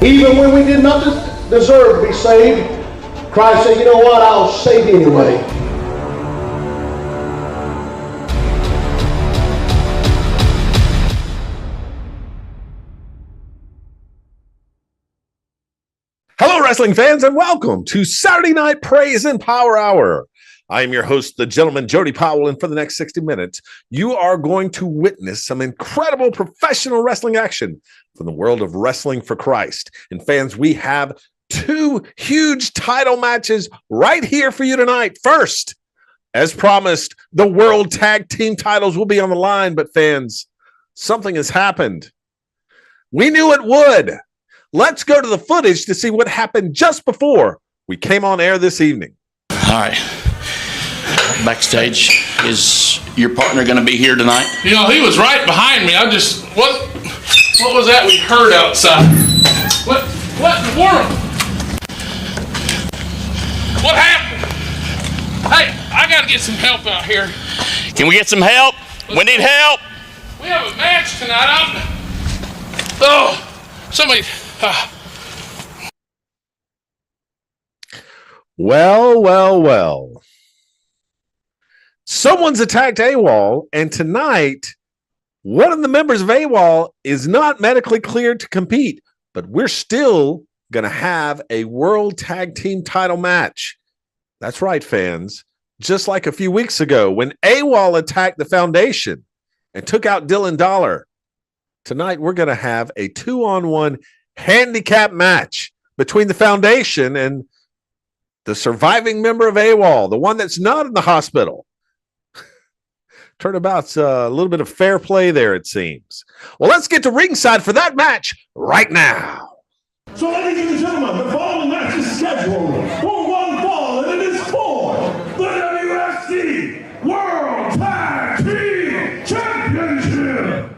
Even when we did not deserve to be saved, Christ said, you know what, I'll save you anyway. Hello, wrestling fans, and welcome to Saturday Night Praise and Power Hour. I am your host, the gentleman, Jody Powell, and for the next 60 minutes, you are going to witness some incredible professional wrestling action from the world of Wrestling for Christ. And fans, we have two huge title matches right here for you tonight. First, as promised, the World Tag Team titles will be on the line, but fans, something has happened. We knew it would. Let's go to the footage to see what happened just before we came on air this evening. All right. Backstage, is your partner going to be here tonight? You know, he was right behind me. What was that we heard outside? What in the world? What happened? Hey, I got to get some help out here. Can we get some help? We need help. We have a match tonight. Somebody... Well. Someone's attacked AWOL, and tonight, one of the members of AWOL is not medically cleared to compete, but we're still going to have a World Tag Team title match. That's right, fans. Just like a few weeks ago when AWOL attacked the Foundation and took out Dylan Dollar, tonight we're going to have a 2-on-1 handicap match between the Foundation and the surviving member of AWOL, the one that's not in the hospital. Turnabout's a little bit of fair play there, it seems. Well, let's get to ringside for that match right now. So, ladies and gentlemen, the following match is scheduled for one fall, and it is for the WFC World Tag Team Championship.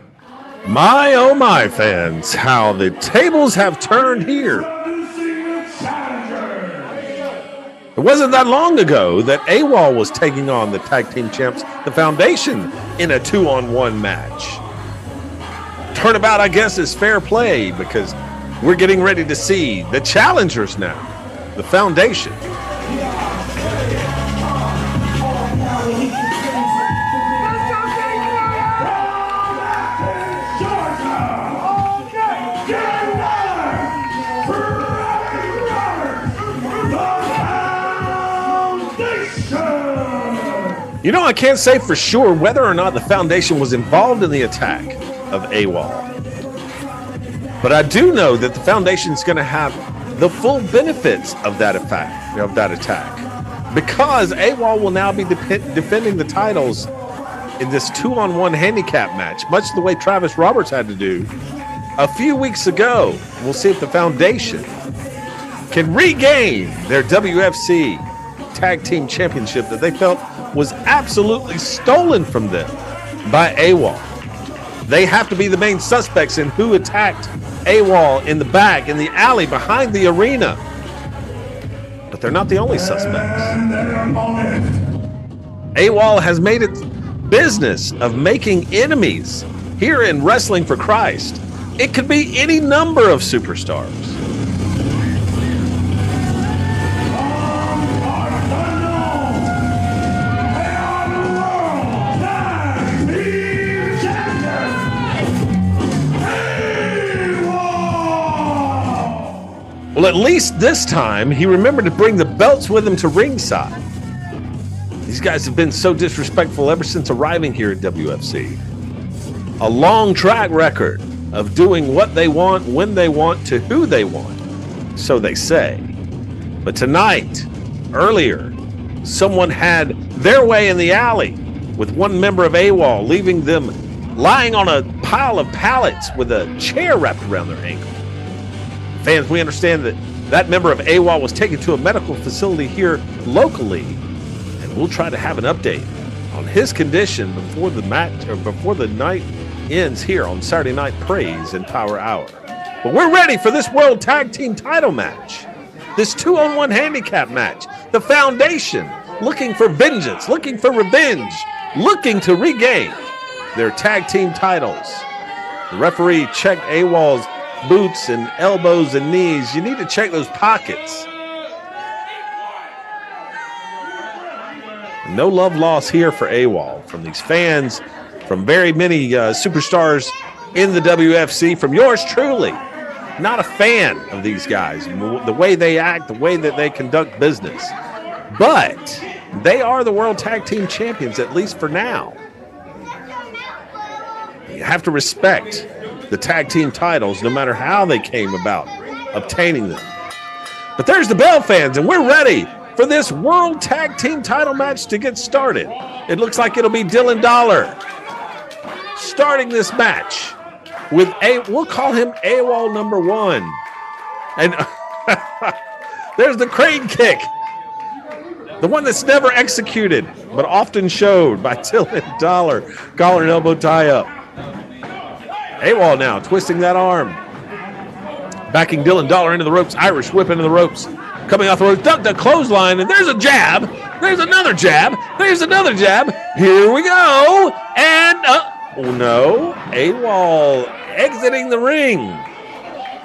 My, oh my, fans, how the tables have turned here. It wasn't that long ago that AWOL was taking on the tag team champs, the Foundation, in a 2-on-1 match. Turnabout, I guess, is fair play because we're getting ready to see the challengers now, the Foundation. You know, I can't say for sure whether or not the Foundation was involved in the attack of AWOL. But I do know that the Foundation is going to have the full benefits of that attack. Because AWOL will now be defending the titles in this 2-on-1 handicap match, much the way Travis Roberts had to do a few weeks ago. We'll see if the Foundation can regain their WFC Tag Team Championship that they felt was absolutely stolen from them by AWOL. They have to be the main suspects in who attacked AWOL in the back, in the alley behind the arena. But they're not the only suspects. AWOL has made its business of making enemies here in Wrestling for Christ. It could be any number of superstars. Well, at least this time, he remembered to bring the belts with him to ringside. These guys have been so disrespectful ever since arriving here at WFC. A long track record of doing what they want, when they want, to who they want, so they say. But tonight, earlier, someone had their way in the alley with one member of AWOL, leaving them lying on a pile of pallets with a chair wrapped around their ankle. Fans, we understand that that member of AWOL was taken to a medical facility here locally, and we'll try to have an update on his condition before the match or before the night ends here on Saturday Night Praise and Power Hour. But we're ready for this World Tag Team title match, this 2-on-1 handicap match. The Foundation looking for vengeance, looking for revenge, looking to regain their tag team titles. The referee checked AWOL's boots and elbows and knees. You need to check those pockets. No love lost here for AWOL from these fans, from very many superstars in the WFC, from yours truly. Not a fan of these guys, the way they act, the way that they conduct business. But they are the World Tag Team Champions, at least for now. You have to respect the tag team titles, no matter how they came about obtaining them. But there's the Bell fans, and we're ready for this World Tag Team title match to get started. It looks like it'll be Dylan Dollar starting this match with we'll call him AWOL number 1. And there's the crane kick, the one that's never executed, but often showed by Dylan Dollar. Collar and elbow tie up. AWOL now twisting that arm, backing Dylan Dollar into the ropes, Irish whip into the ropes. Coming off the ropes, duck the clothesline, and there's a jab. There's another jab. There's another jab. Here we go. And, oh no, AWOL exiting the ring.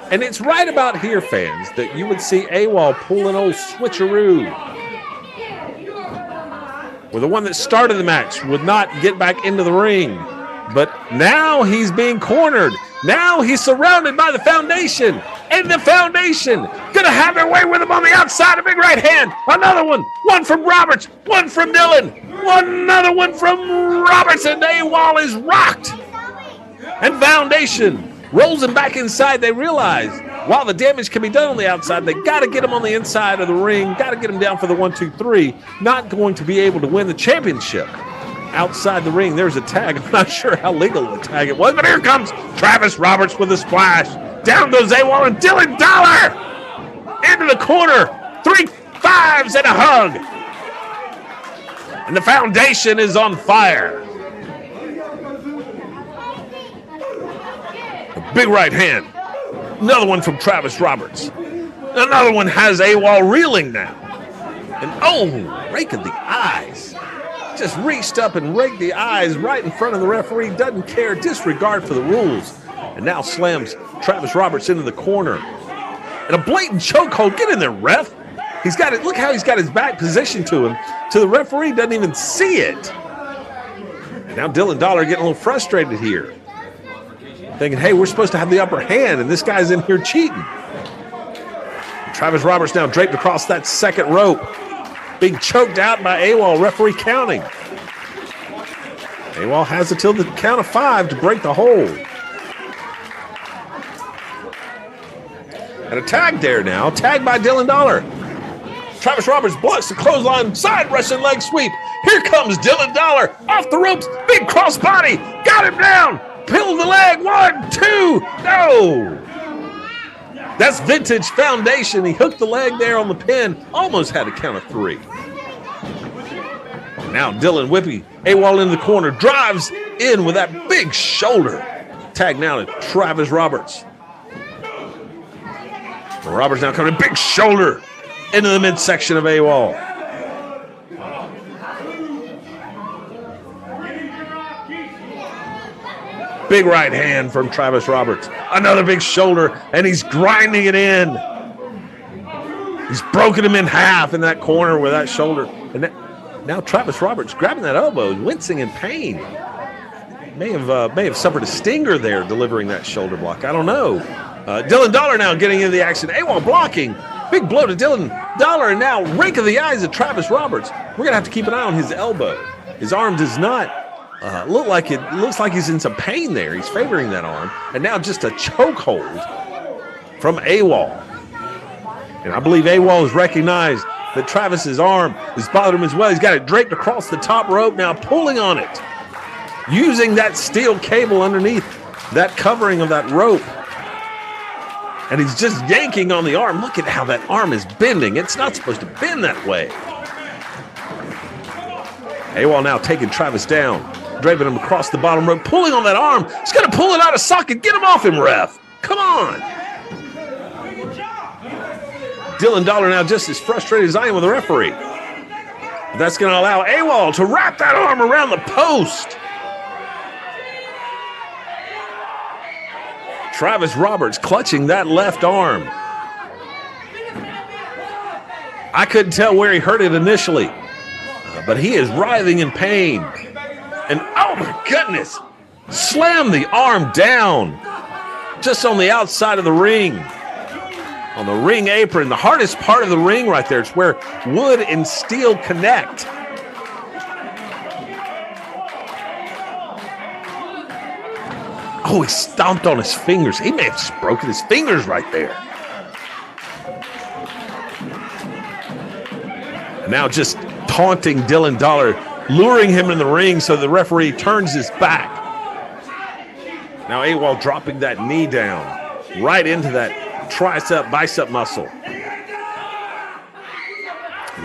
And it's right about here, fans, that you would see AWOL pull an old switcheroo, where the one that started the match would not get back into the ring. But now he's being cornered. Now he's surrounded by the Foundation. And the Foundation gonna have their way with him on the outside. A big right hand. Another one. One from Roberts. One from Dylan. Another one from Roberts. And AWOL is rocked. And Foundation rolls him back inside. They realize while the damage can be done on the outside, they got to get him on the inside of the ring. Got to get him down for the 1, 2, 3. Not going to be able to win the championship. Outside the ring, there's a tag. I'm not sure how legal of a tag it was, but here comes Travis Roberts with a splash. Down goes AWOL and Dylan Dollar into the corner. 3 5s and a hug. And the Foundation is on fire. A big right hand. Another one from Travis Roberts. Another one has AWOL reeling now. And oh, rake of the eyes. Just reached up and raked the eyes right in front of the referee. Doesn't care, disregard for the rules. And now slams Travis Roberts into the corner. And a blatant chokehold. Get in there, ref. He's got it. Look how he's got his back positioned to him. To the referee, doesn't even see it. And now Dylan Dollar getting a little frustrated here. Thinking, hey, we're supposed to have the upper hand, and this guy's in here cheating. Travis Roberts now draped across that second rope. Being choked out by AWOL, referee counting. AWOL has until the count of 5 to break the hold. And a tag there now, tagged by Dylan Dollar. Travis Roberts blocks the clothesline, side Russian leg sweep. Here comes Dylan Dollar, off the ropes, big crossbody, got him down, peeled the leg, 1, 2, no. That's vintage Foundation. He hooked the leg there on the pin. Almost had a count of 3. Now Dylan Whippy, AWOL in the corner, drives in with that big shoulder. Tag now to Travis Roberts. Roberts now coming, big shoulder into the midsection of AWOL. Big right hand from Travis Roberts. Another big shoulder, and he's grinding it in. He's broken him in half in that corner with that shoulder. And now Travis Roberts grabbing that elbow, wincing in pain. May have suffered a stinger there delivering that shoulder block. I don't know. Dylan Dollar now getting into the action. AWOL blocking. Big blow to Dylan Dollar, and now rake of the eyes of Travis Roberts. We're going to have to keep an eye on his elbow. His arm does not looks like he's in some pain there. He's favoring that arm. And now just a chokehold from AWOL. And I believe AWOL has recognized that Travis's arm is bothering him as well. He's got it draped across the top rope, now pulling on it, using that steel cable underneath that covering of that rope. And he's just yanking on the arm. Look at how that arm is bending. It's not supposed to bend that way. AWOL now taking Travis down, draping him across the bottom rope, pulling on that arm. He's going to pull it out of socket. Get him off him, ref. Come on. Dylan Dollar now just as frustrated as I am with the referee. That's going to allow AWOL to wrap that arm around the post. Travis Roberts clutching that left arm. I couldn't tell where he hurt it initially, but he is writhing in pain. And oh my goodness, slam the arm down just on the outside of the ring. On the ring apron, the hardest part of the ring right there. It's where wood and steel connect. Oh, he stomped on his fingers. He may have just broken his fingers right there. And now just taunting Dylan Dollar, luring him in the ring so the referee turns his back. Now AWOL dropping that knee down right into that tricep, bicep muscle. And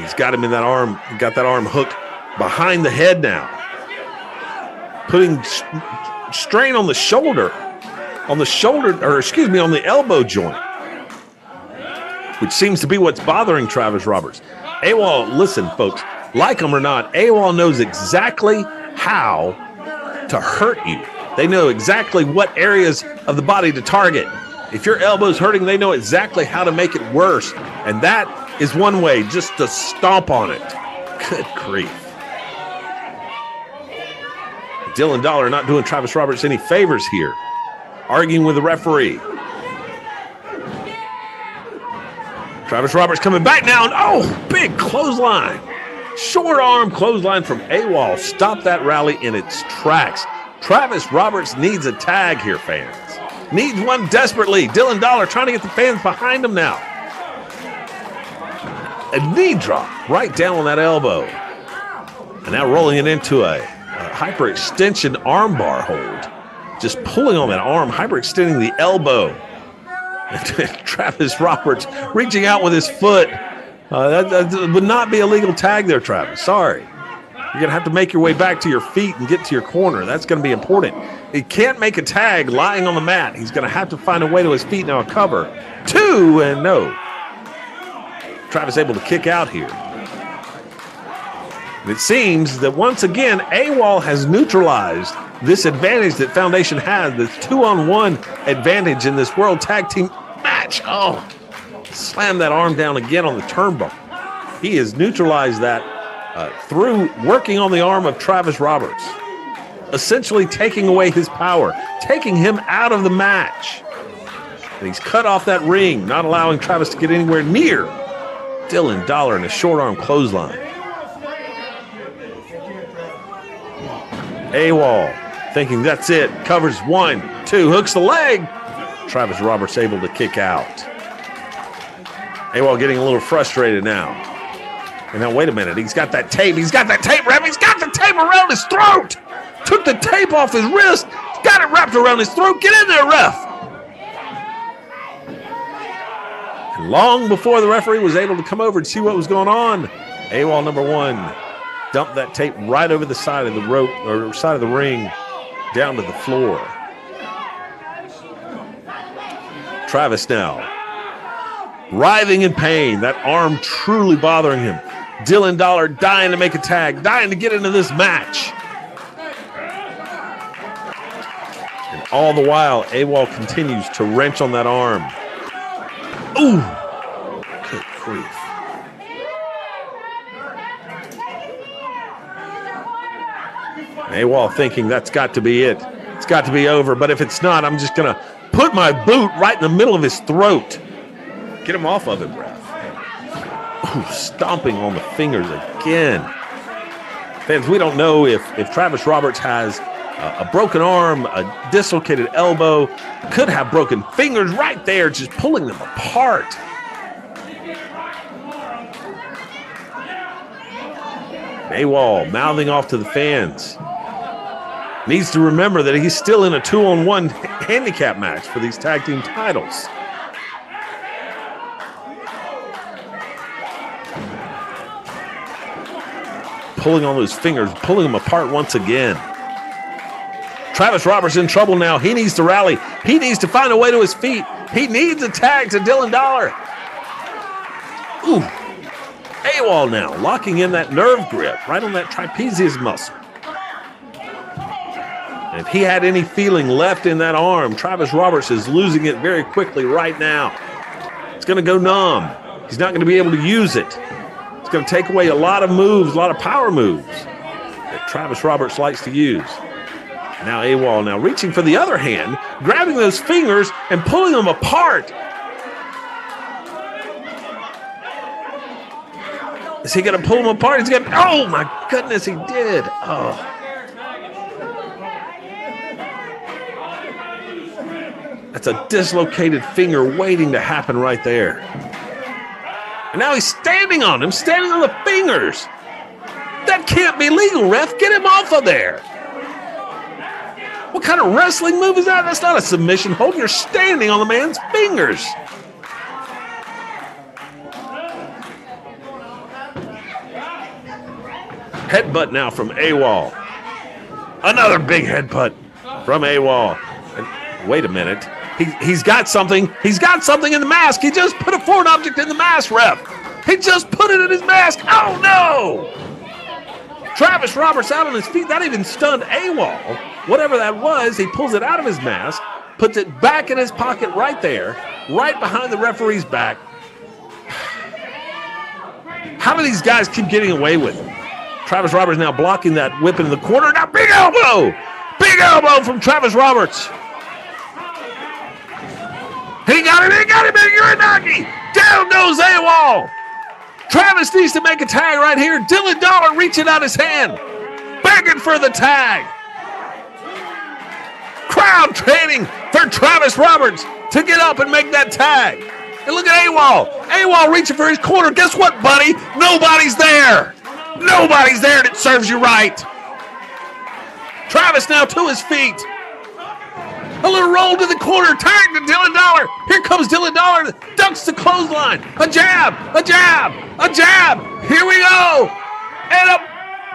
he's got him in that arm, got that arm hooked behind the head now. Putting strain on the shoulder, on the elbow joint, which seems to be what's bothering Travis Roberts. AWOL, listen, folks, like him or not, AWOL knows exactly how to hurt you. They know exactly what areas of the body to target. If your elbow's hurting, they know exactly how to make it worse. And that is one way, just to stomp on it. Good grief. Dylan Dollar not doing Travis Roberts any favors here. Arguing with the referee. Travis Roberts coming back now. And oh, big clothesline. Short arm clothesline from AWOL. Stop that rally in its tracks. Travis Roberts needs a tag here, fans. Needs one desperately. Dylan Dollar trying to get the fans behind him now. A knee drop right down on that elbow. And now rolling it into a hyperextension armbar hold. Just pulling on that arm, hyperextending the elbow. And Travis Roberts reaching out with his foot. That would not be a legal tag there, Travis. Sorry. You're going to have to make your way back to your feet and get to your corner. That's going to be important. He can't make a tag lying on the mat. He's going to have to find a way to his feet now. A cover. 2, and no. Travis able to kick out here. And it seems that once again, AWOL has neutralized this advantage that Foundation has, this 2-on-1 advantage in this World Tag Team match. Oh, slam that arm down again on the turnbuckle. He has neutralized that through working on the arm of Travis Roberts, essentially taking away his power, taking him out of the match. And he's cut off that ring, not allowing Travis to get anywhere near Dylan Dollar in a short arm clothesline. AWOL thinking that's it. Covers 1, 2, hooks the leg. Travis Roberts able to kick out. AWOL getting a little frustrated now. And now, wait a minute. He's got that tape. He's got that tape wrapped. He's got the tape around his throat. Took the tape off his wrist. Got it wrapped around his throat. Get in there, ref. And long before the referee was able to come over and see what was going on, AWOL number 1 dumped that tape right over the side of the rope, or side of the ring, down to the floor. Travis now writhing in pain. That arm truly bothering him. Dylan Dollar dying to make a tag, dying to get into this match. And all the while, AWOL continues to wrench on that arm. Ooh! Good grief. AWOL thinking that's got to be it. It's got to be over, but if it's not, I'm just going to put my boot right in the middle of his throat. Get him off of him, ref. Ooh, stomping on the fingers again. Fans, we don't know if Travis Roberts has a broken arm, a dislocated elbow, could have broken fingers right there, just pulling them apart. AWOL mouthing off to the fans. Needs to remember that he's still in a 2-on-1 handicap match for these tag team titles. Pulling on those fingers, pulling them apart once again. Travis Roberts in trouble now. He needs to rally. He needs to find a way to his feet. He needs a tag to Dylan Dollar. Ooh. AWOL now locking in that nerve grip right on that trapezius muscle. And if he had any feeling left in that arm, Travis Roberts is losing it very quickly right now. It's going to go numb. He's not going to be able to use it. It's going to take away a lot of moves, a lot of power moves that Travis Roberts likes to use. Now AWOL now reaching for the other hand, grabbing those fingers and pulling them apart. Is he going to pull them apart? He's going to, oh my goodness, he did. Oh. That's a dislocated finger waiting to happen right there. And now he's standing on him, standing on the fingers. That can't be legal, ref. Get him off of there. What kind of wrestling move is that? That's not a submission hold. You're standing on the man's fingers. Headbutt now from AWOL. Another big headbutt from AWOL. And wait a minute. He's got something. He's got something in the mask. He just put a foreign object in the mask, ref. He just put it in his mask. Oh, no. Travis Roberts out on his feet. That even stunned AWOL. Whatever that was, he pulls it out of his mask, puts it back in his pocket right there, right behind the referee's back. How do these guys keep getting away with it? Travis Roberts now blocking that whip in the corner. Now big elbow! Big elbow from Travis Roberts. He got him, big Uranagi. Down goes AWOL. Travis needs to make a tag right here. Dylan Dollar reaching out his hand, begging for the tag. Crowd chanting for Travis Roberts to get up and make that tag. And look at AWOL. AWOL reaching for his corner. Guess what, buddy? Nobody's there. Nobody's there that serves you right. Travis now to his feet. A little roll to the corner. Tag to Dylan Dollar. Here comes Dylan Dollar. Ducks the clothesline. A jab. A jab. A jab. Here we go. And a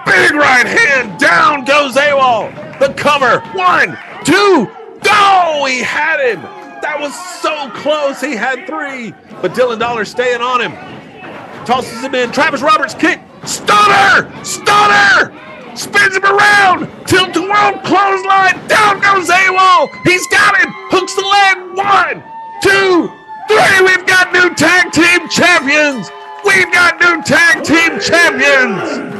big right hand. Down goes AWOL. The cover. 1, 2. Oh, he had him. That was so close. He had 3. But Dylan Dollar staying on him. Tosses him in. Travis Roberts kick. Stunner! Stunner! Spins him around. Tilt to world clothesline. Down goes AWOL. He's got him. Hooks the leg. 1, 2, 3. We've got new tag team champions. We've got new tag team champions.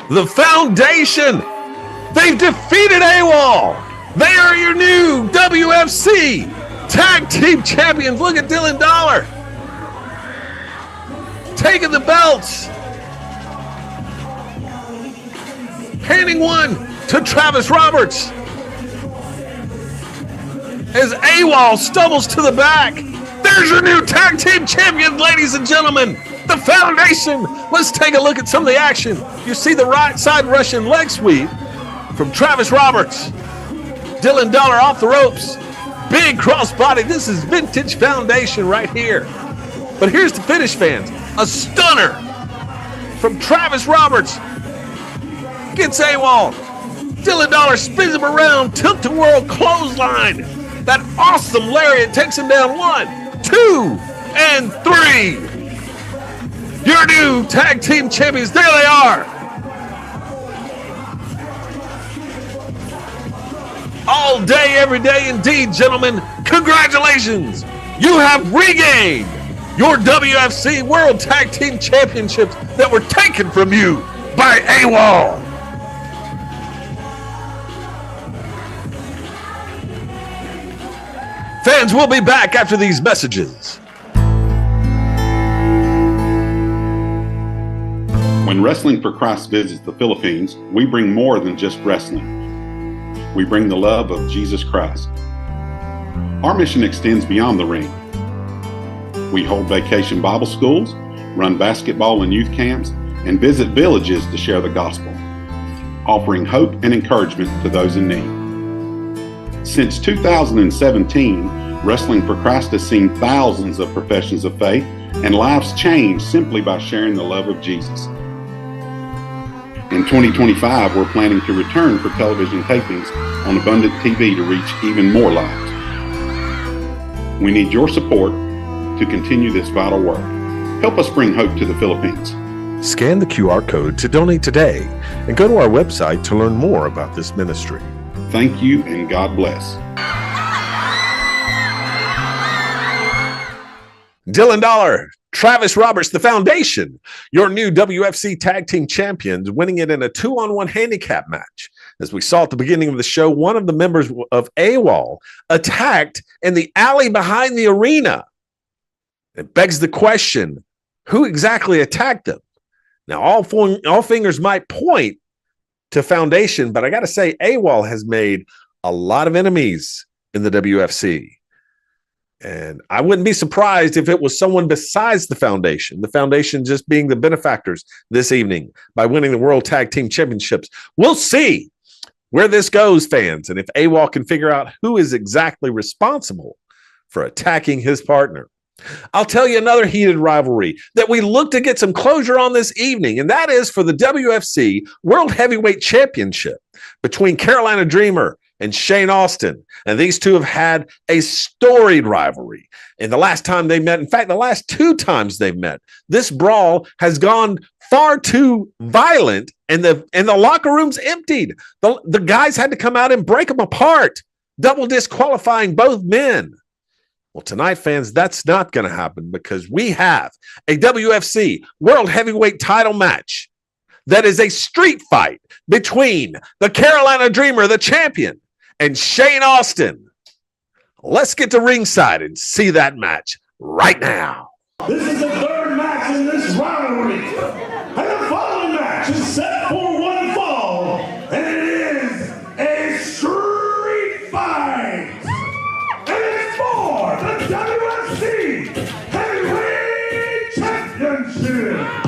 The Foundation. They've defeated AWOL. They are your new WFC Tag Team Champions. Look at Dylan Dollar taking the belts. Handing one to Travis Roberts. As AWOL stumbles to the back. There's your new Tag Team Champions, ladies and gentlemen. The Foundation. Let's take a look at some of the action. You see the right side Russian leg sweep from Travis Roberts. Dylan Dollar off the ropes. Big crossbody. This is vintage Foundation right here. But here's the finish, fans. A stunner from Travis Roberts. Gets AWOL. Dylan Dollar spins him around. Tilt to world clothesline. That awesome lariat takes him down. 1, 2, and 3. Your new tag team champions. There they are. All day, every day, indeed, gentlemen. Congratulations. You have regained your WFC World Tag Team Championships that were taken from you by AWOL. Fans, we'll be back after these messages. When Wrestling for Christ visits the Philippines, we bring more than just wrestling. We bring the love of Jesus Christ. Our mission extends beyond the ring. We hold vacation Bible schools, run basketball and youth camps, and visit villages to share the gospel, offering hope and encouragement to those in need. Since 2017, Wrestling for Christ has seen thousands of professions of faith and lives changed simply by sharing the love of Jesus. In 2025, we're planning to return for television tapings on Abundant TV to reach even more lives. We need your support to continue this vital work. Help us bring hope to the Philippines. Scan the QR code to donate today and go to our website to learn more about this ministry. Thank you and God bless. Dylan Dollar, Travis Roberts, the Foundation, your new WFC Tag Team Champions, winning it in a 2-on-1 handicap match. As we saw at the beginning of the show, one of the members of AWOL attacked in the alley behind the arena. It begs the question, who exactly attacked them? Now, all fingers might point to Foundation, but I got to say, AWOL has made a lot of enemies in the WFC. And I wouldn't be surprised if it was someone besides the Foundation just being the benefactors this evening by winning the World Tag Team Championships. We'll see where this goes, fans, and if AWOL can figure out who is exactly responsible for attacking his partner. I'll tell you another heated rivalry that we look to get some closure on this evening, and that is for the WFC World Heavyweight Championship between Carolina Dreamer and Shane Austin. And these two have had a storied rivalry. And the last time they met, in fact, the last two times they've met, this brawl has gone far too violent, and the locker room's emptied. The guys had to come out and break them apart, double disqualifying both men. Well, tonight, fans, that's not going to happen because we have a WFC World Heavyweight title match that is a street fight between the Carolina Dreamer, the champion, and Shane Austin. Let's get to ringside and see that match right now. This is the third match in this rivalry. And the following match is set for one fall. And it is a street fight. And it's for the WFC Heavyweight Championship.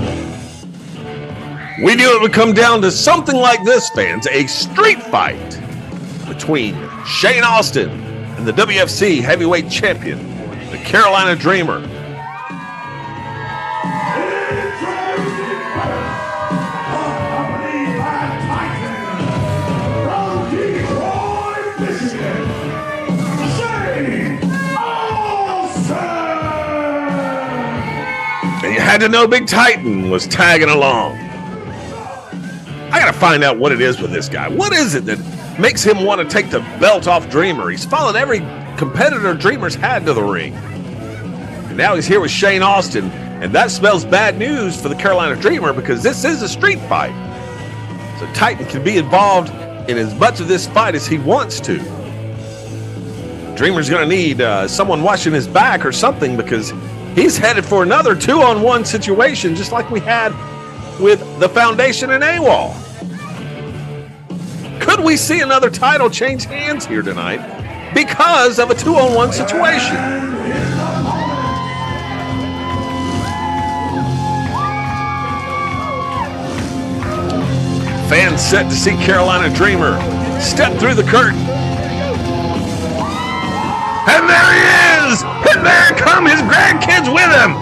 We knew it would come down to something like this, fans, a street fight between Shane Austin and the WFC Heavyweight Champion, the Carolina Dreamer. And you had to know Big Titan was tagging along. I got to find out what it is with this guy. What is it that makes him want to take the belt off Dreamer? He's followed every competitor Dreamer's had to the ring. And now he's here with Shane Austin, and that spells bad news for the Carolina Dreamer because this is a street fight. So Titan can be involved in as much of this fight as he wants to. Dreamer's going to need someone watching his back or something because he's headed for another 2-on-1 situation just like we had with the Foundation and AWOL. Could we see another title change hands here tonight because of a 2-on-1 situation? Fans set to see Carolina Dreamer step through the curtain. And there he is! And there come his grandkids with him!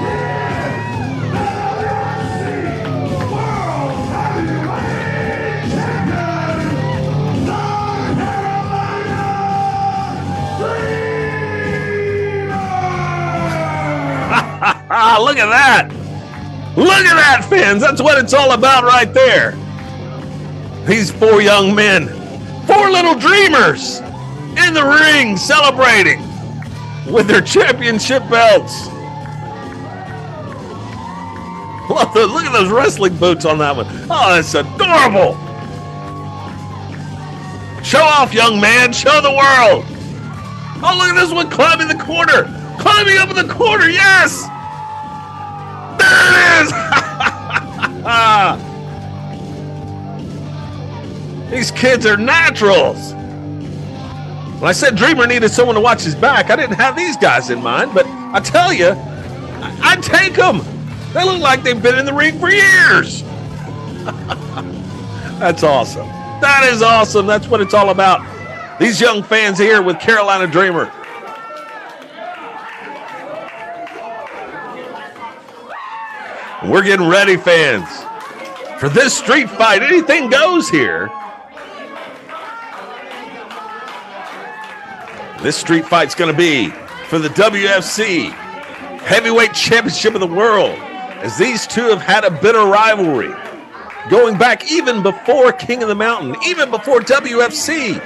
Look at that. Look at that, fans. That's what it's all about right there. These four young men, four little dreamers in the ring celebrating with their championship belts. Look at those wrestling boots on that one. Oh, that's adorable. Show off, young man. Show the world. Oh, look at this one climbing the corner. Climbing up in the corner. Yes. There it is! These kids are naturals. When I said Dreamer needed someone to watch his back, I didn't have these guys in mind, but I tell you, I'd take them. They look like they've been in the ring for years. That's awesome. That is awesome. That's what it's all about. These young fans here with Carolina Dreamer. We're getting ready, fans, for this street fight. Anything goes here. This street fight's going to be for the WFC Heavyweight Championship of the World, as these two have had a bitter rivalry going back even before King of the Mountain, even before WFC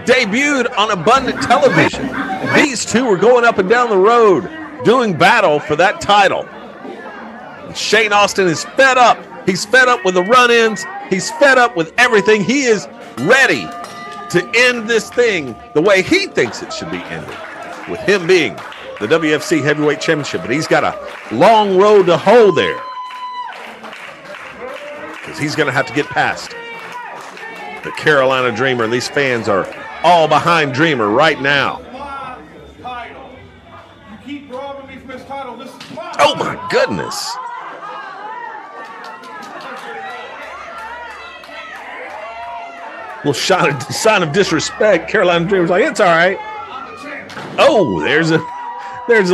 debuted on Abundant Television. These two were going up and down the road doing battle for that title. And Shane Austin is fed up. He's fed up with the run-ins. He's fed up with everything. He is ready to end this thing the way he thinks it should be ended, with him being the WFC Heavyweight Championship. But he's got a long road to hoe there, because he's going to have to get past the Carolina Dreamer. And these fans are all behind Dreamer right now. Oh, my goodness. Little sign of disrespect. Carolina Dreamer's like, it's all right. Oh, there's a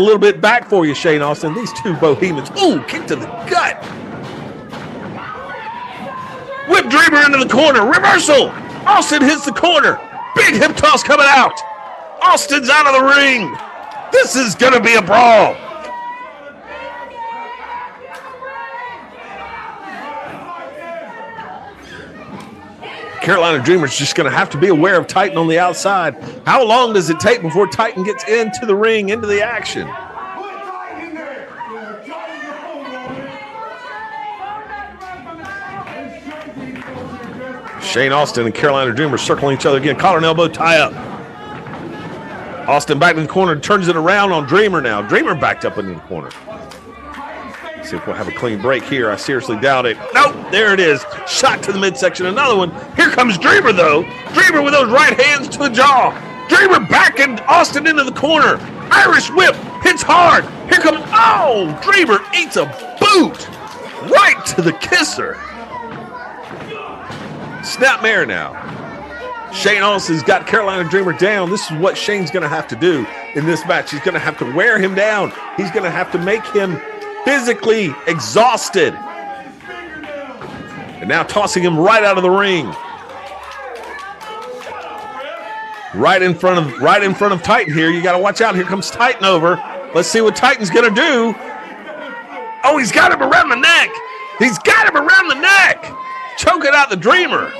little bit back for you, Shane Austin. These two Bohemians. Ooh, kick to the gut. Whip Dreamer into the corner. Reversal. Austin hits the corner. Big hip toss coming out. Austin's out of the ring. This is going to be a brawl. Carolina Dreamer's just going to have to be aware of Titan on the outside. How long does it take before Titan gets into the ring, into the action? Shane Austin and Carolina Dreamer circling each other again. Collar and elbow tie up. Austin back in the corner, turns it around on Dreamer now. Dreamer backed up into the corner. See if we'll have a clean break here. I seriously doubt it. Nope, there it is. Shot to the midsection. Another one. Here comes Dreamer, though. Dreamer with those right hands to the jaw. Dreamer backing Austin into the corner. Irish whip. Hits hard. Here comes, oh, Dreamer eats a boot right to the kisser. Snapmare now. Shane Austin's got Carolina Dreamer down. This is what Shane's going to have to do in this match. He's going to have to wear him down. He's going to have to make him physically exhausted. And now tossing him right out of the ring. Right in front of Titan here. You got to watch out. Here comes Titan over. Let's see what Titan's going to do. Oh, he's got him around the neck. He's got him around the neck. Choking out the Dreamer.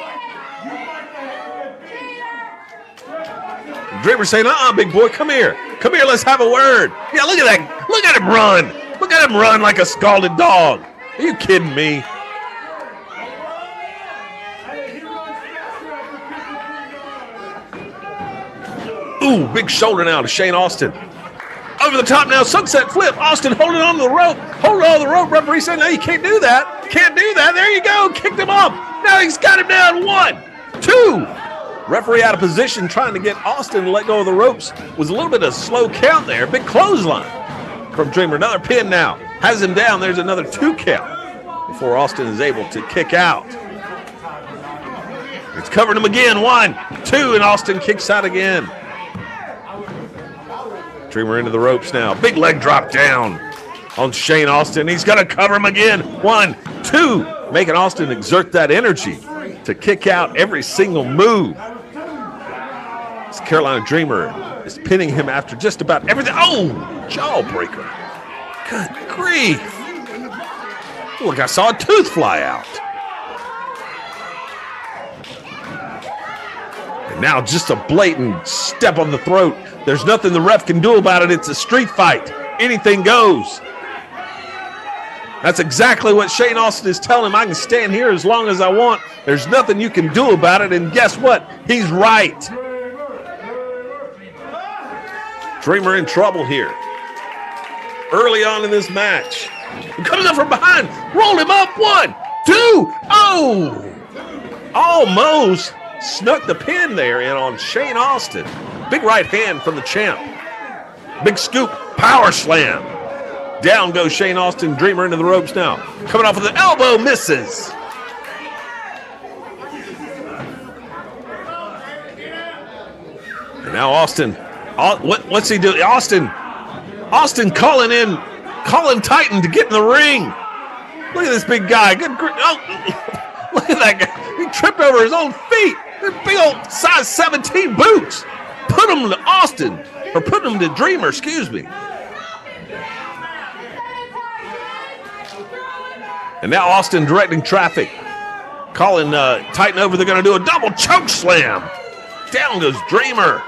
Dreamer saying, big boy, come here. Come here, let's have a word. Yeah, look at that. Look at him run. Look at him run like a scalded dog. Are you kidding me? Ooh, big shoulder now to Shane Austin. Over the top now, sunset flip. Austin holding on to the rope. Holding on to the rope. Referee said, no, you can't do that. Can't do that. There you go. Kicked him up. Now he's got him down. 1, 2. Referee out of position trying to get Austin to let go of the ropes. Was a little bit of a slow count there. Big clothesline from Dreamer. Another pin now. Has him down. There's another 2 count before Austin is able to kick out. It's covered him again. 1, 2, and Austin kicks out again. Dreamer into the ropes now. Big leg drop down on Shane Austin. He's going to cover him again. 1, 2, making Austin exert that energy to kick out every single move. This Carolina Dreamer is pinning him after just about everything. Oh, jawbreaker. Good grief. Look, I saw a tooth fly out. And now just a blatant step on the throat. There's nothing the ref can do about it. It's a street fight. Anything goes. That's exactly what Shane Austin is telling him. I can stand here as long as I want. There's nothing you can do about it. And guess what? He's right. Dreamer in trouble here. Early on in this match. He comes up from behind. Rolled him up. 1, 2. Oh! Almost snuck the pin there in on Shane Austin. Big right hand from the champ. Big scoop. Power slam. Down goes Shane Austin. Dreamer into the ropes now. Coming off with an elbow. Misses. And now Austin. What's he doing? Austin calling Titan to get in the ring. Look at this big guy. Good. Oh, look at that guy. He tripped over his own feet. They're big old size 17 boots. Put him to Austin Or putting him to Dreamer, excuse me. And now Austin directing traffic. Calling Titan over. They're going to do a double choke slam. Down goes Dreamer.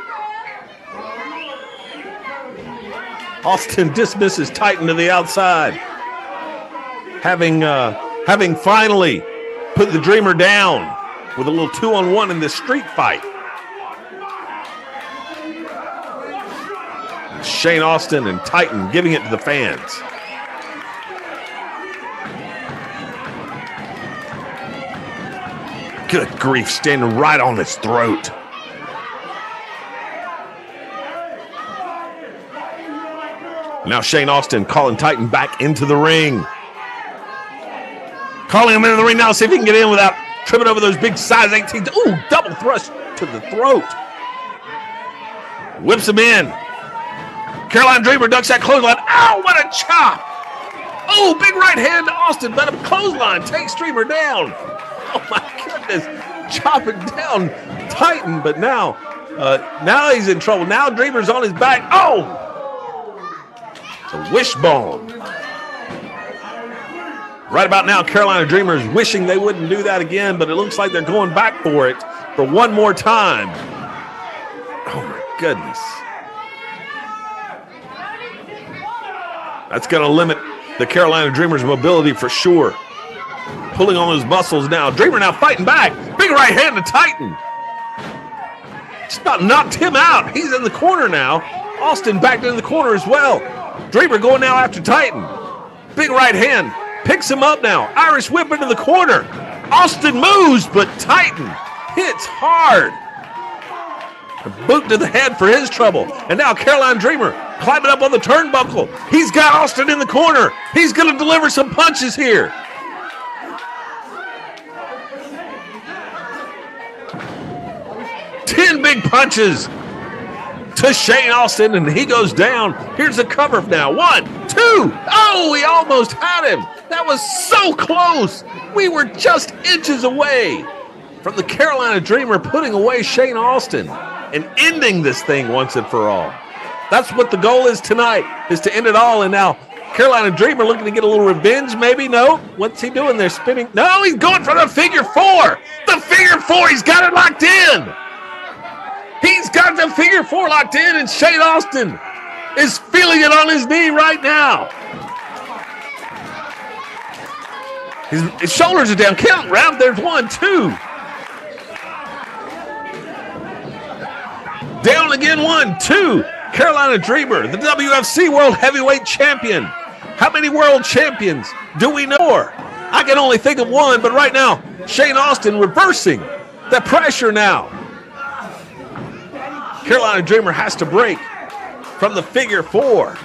Austin dismisses Titan to the outside. Having finally put the Dreamer down with a little 2-on-1 in this street fight. Shane Austin and Titan giving it to the fans. Good grief, standing right on his throat. Now Shane Austin calling Titan back into the ring. Calling him into the ring now, see if he can get in without tripping over those big size 18s. Ooh, double thrust to the throat. Whips him in. Carolina Dreamer ducks that clothesline. Ow, what a chop. Oh, big right hand to Austin, but a clothesline takes Dreamer down. Oh my goodness, chopping down Titan, but now he's in trouble. Now Dreamer's on his back. Oh, the wishbone. Right about now, Carolina Dreamers wishing they wouldn't do that again, but it looks like they're going back for it for one more time. Oh my goodness. That's going to limit the Carolina Dreamers' mobility for sure. Pulling on those muscles now. Dreamer now fighting back. Big right hand to Titan. Just about knocked him out. He's in the corner now. Austin backed in the corner as well. Dreamer going now after Titan. Big right hand. Picks him up now. Irish whip into the corner. Austin moves, but Titan hits hard. A boot to the head for his trouble. And now Carolina Dreamer climbing up on the turnbuckle. He's got Austin in the corner. He's going to deliver some punches here. Big punches to Shane Austin, and he goes down. Here's the cover now. 1, 2. Oh, he almost had him. That was so close. We were just inches away from the Carolina Dreamer putting away Shane Austin and ending this thing once and for all. That's what the goal is tonight, is to end it all. And now Carolina Dreamer looking to get a little revenge, maybe? No. What's he doing there? Spinning? No, he's going for the figure 4. The figure 4. He's got it locked in. He's got the figure 4 locked in, and Shane Austin is feeling it on his knee right now. His shoulders are down. Count round. There's 1, 2. Down again. 1, 2. Carolina Dreamer, the WFC World Heavyweight Champion. How many world champions do we know? I can only think of one, but right now, Shane Austin reversing the pressure now. Carolina Dreamer has to break from the figure 4.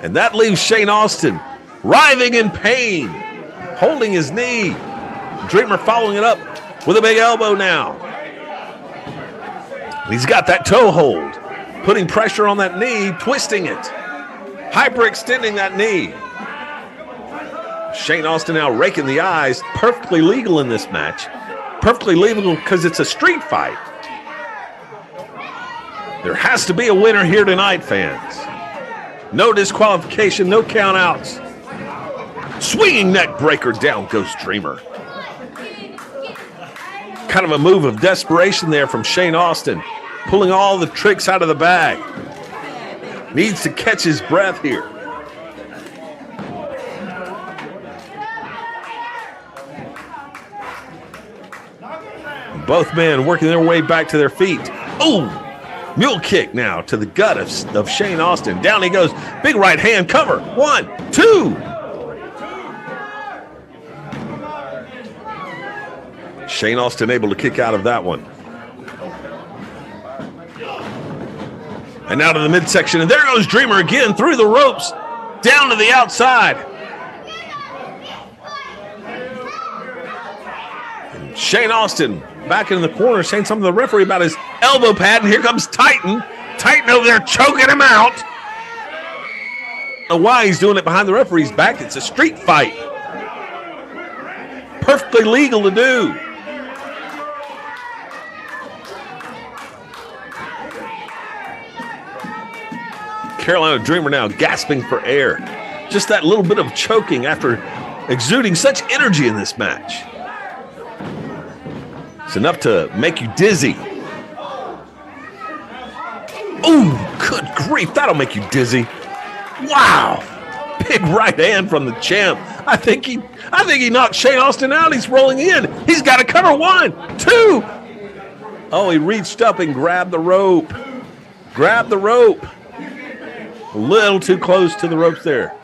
And that leaves Shane Austin writhing in pain, holding his knee. Dreamer following it up with a big elbow now. He's got that toe hold, putting pressure on that knee, twisting it, hyperextending that knee. Shane Austin now raking the eyes, perfectly legal in this match. Perfectly legal because it's a street fight. There has to be a winner here tonight, fans. No disqualification, no countouts. Swinging neck breaker, down goes Dreamer. Kind of a move of desperation there from Shane Austin, pulling all the tricks out of the bag. Needs to catch his breath here. Both men working their way back to their feet. Oh, mule kick now to the gut of Shane Austin. Down he goes. Big right hand cover. 1, 2. Shane Austin able to kick out of that one. And now to the midsection. And there goes Dreamer again through the ropes. Down to the outside. And Shane Austin back in the corner saying something to the referee about his elbow pad, and here comes Titan. Titan over there choking him out. I don't know why he's doing it behind the referee's back. It's a street fight. Perfectly legal to do. Carolina Dreamer now gasping for air. Just that little bit of choking after exuding such energy in this match. It's enough to make you dizzy. Ooh, good grief, that'll make you dizzy. Wow. Big right hand from the champ. I think he knocked Shane Austin out. He's rolling in. He's got to cover. 1, 2. Oh, he reached up and grabbed the rope. Grabbed the rope. A little too close to the ropes there.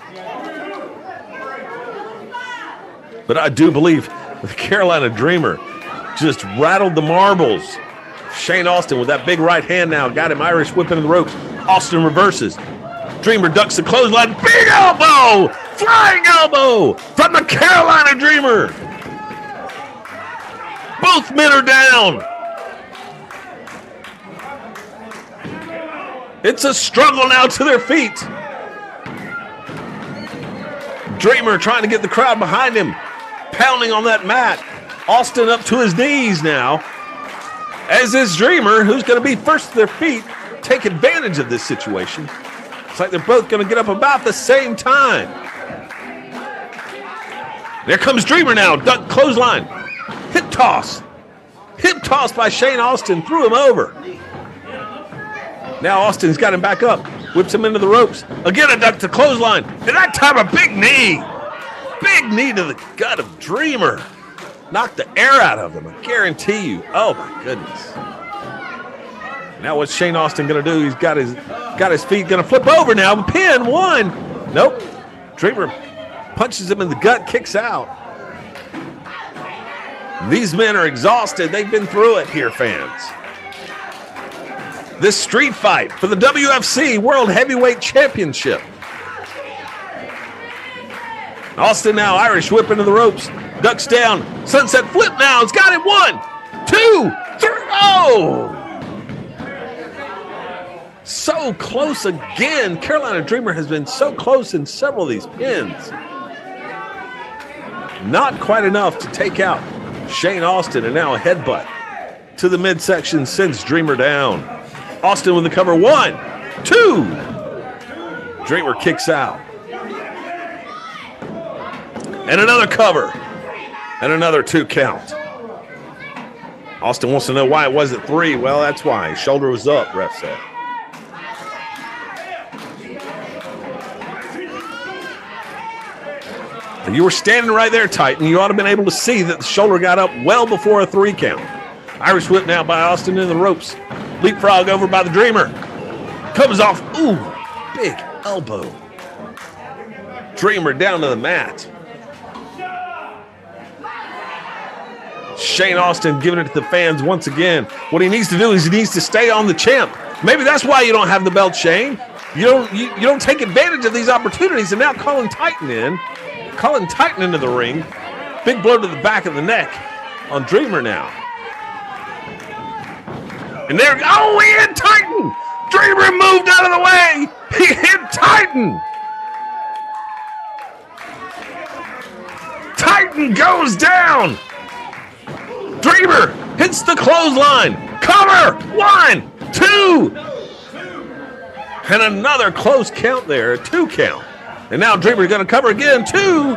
But I do believe the Carolina Dreamer just rattled the marbles. Shane Austin with that big right hand now. Got him Irish whipping the ropes. Austin reverses. Dreamer ducks the clothesline. Big elbow! Flying elbow from the Carolina Dreamer. Both men are down. It's a struggle now to their feet. Dreamer trying to get the crowd behind him. Pounding on that mat. Austin up to his knees now. As is Dreamer, who's going to be first to their feet, take advantage of this situation. It's like they're both going to get up about the same time. There comes Dreamer now. Duck clothesline. Hip toss. Hip toss by Shane Austin. Threw him over. Now Austin's got him back up. Whips him into the ropes. Again a duck to clothesline. And that time a big knee. Big knee to the gut of Dreamer. Knocked the air out of him, I guarantee you. Oh, my goodness. Now what's Shane Austin going to do? He's got his feet going to flip over now. Pin 1. Nope. Dreamer punches him in the gut, kicks out. These men are exhausted. They've been through it here, fans. This street fight for the WFC World Heavyweight Championship. Austin now Irish whip into the ropes. Ducks down. Sunset flip now. It's got it. 1, 2, 3. Oh! So close again. Carolina Dreamer has been so close in several of these pins. Not quite enough to take out Shane Austin, and now a headbutt to the midsection sends Dreamer down. Austin with the cover. 1, 2. Dreamer kicks out. And another cover. And another 2 count. Austin wants to know why it wasn't 3. Well, that's why. His shoulder was up, ref said. You were standing right there, Titan. You ought to have been able to see that the shoulder got up well before a 3 count. Irish whip now by Austin in the ropes. Leapfrog over by the Dreamer. Comes off. Ooh, big elbow. Dreamer down to the mat. Shane Austin giving it to the fans once again. What he needs to do is he needs to stay on the champ. Maybe that's why you don't have the belt, Shane. You don't take advantage of these opportunities, and now calling Titan into the ring. Big blow to the back of the neck on Dreamer now. And there, oh, he hit Titan. Dreamer moved out of the way. He hit Titan. Titan goes down. Dreamer hits the clothesline. Cover. 1, 2. And another close count there, a 2 count. And now Dreamer going to cover again. 2.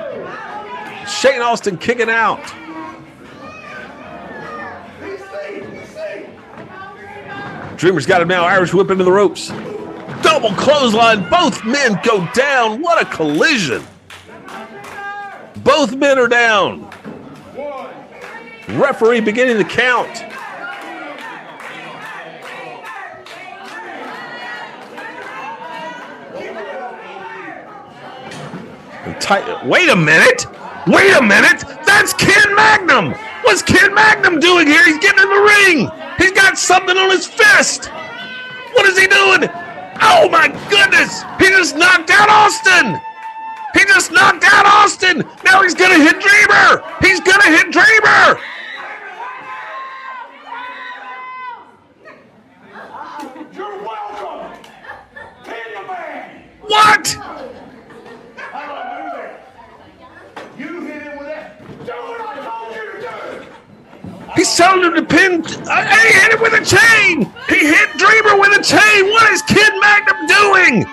Shane Austin kicking out. Dreamer's got him now. Irish whip into the ropes. Double clothesline. Both men go down. What a collision. Both men are down. Referee beginning the count. Wait a minute. That's Ken Magnum. What's Ken Magnum doing here? He's getting in the ring. He's got something on his fist. What is he doing? Oh my goodness. He just knocked out Austin. Now he's going to hit Dreamer. You're welcome. Pin the man. What? How do I do that? You hit him with that. Do what I told you to do. He's telling him to pin. He hit him with a chain. He hit Dreamer with a chain. What is Ken Magnum doing?